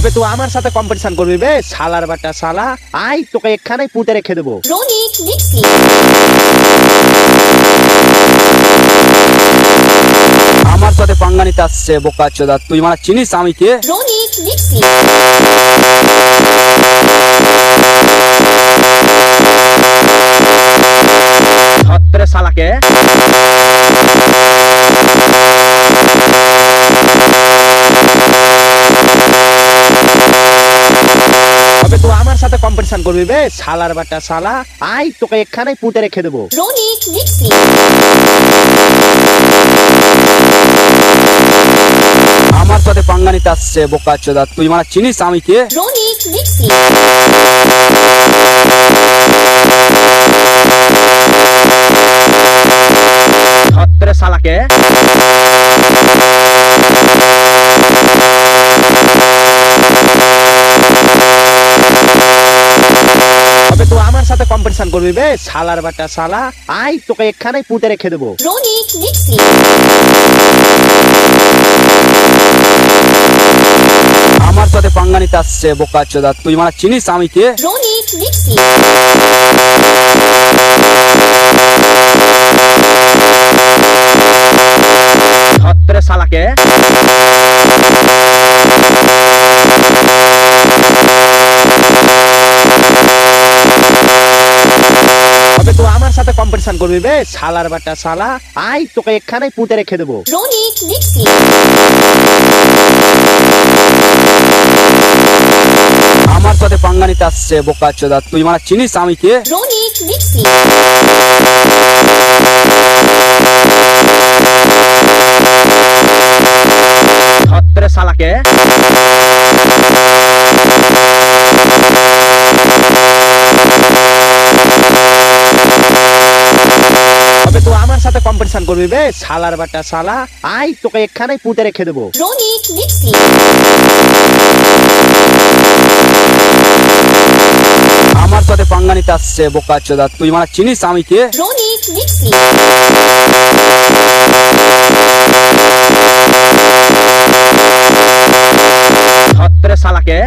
তবে তুই আমার সাথে কম্পিটিশন করবি বে শালার বাটা শালা। আই তোকে এখানেই পুঁতে রেখে দেবো। Ronic Mixing. আমার সাথে পাঙ্গা নিতে আসছে বোকা চোদা, তুই মারা চিনিস আমি কে? Ronic Mixing. ছত্রে শালাকে। তবে তুই আমার সাথে কম্পিটিশন করবি বে শালার বাটা শালা। আই তোকে এখানেই পুঁতে রেখে দেবো। Ronic Mixing. আমার সাথে পাঙ্গা নিতে আসছে বোকা চোদা, তুই মারা চিনিস আমি কে? Ronic Mixing. ছত্রে শালাকে। তবে তুই আমার সাথে কম্পিটিশন করবি বে শালার বাটা শালা। আই তোকে এখানেই পুঁতে রেখে দেবো। Ronic Mixing. আমার সাথে পাঙ্গা নিতে আসছে বোকা চোদা, তুই মারা চিনিস আমি কে? Ronic Mixing. ছত্রে শালাকে। তবে তুই আমার সাথে কম্পিটিশন করবি বে শালার বাটা শালা। আই তোকে এখানেই পুঁতে রেখে দেবো। Ronic Mixing. আমার সাথে পাঙ্গা নিতে আসছে বোকা চোদা, তুই মারা চিনিস আমি কে? Ronic Mixing. ছত্রে শালাকে। তবে তুই আমার সাথে কম্পিটিশন করবি বে শালার বাটা শালা। আই তোকে এখানেই পুঁতে রেখে দেবো। Ronic Mixing. আমার সাথে পাঙ্গা নিতে আসছে বোকা চোদা, তুই মারা চিনিস আমি কে? Ronic Mixing. ছত্রে শালাকে।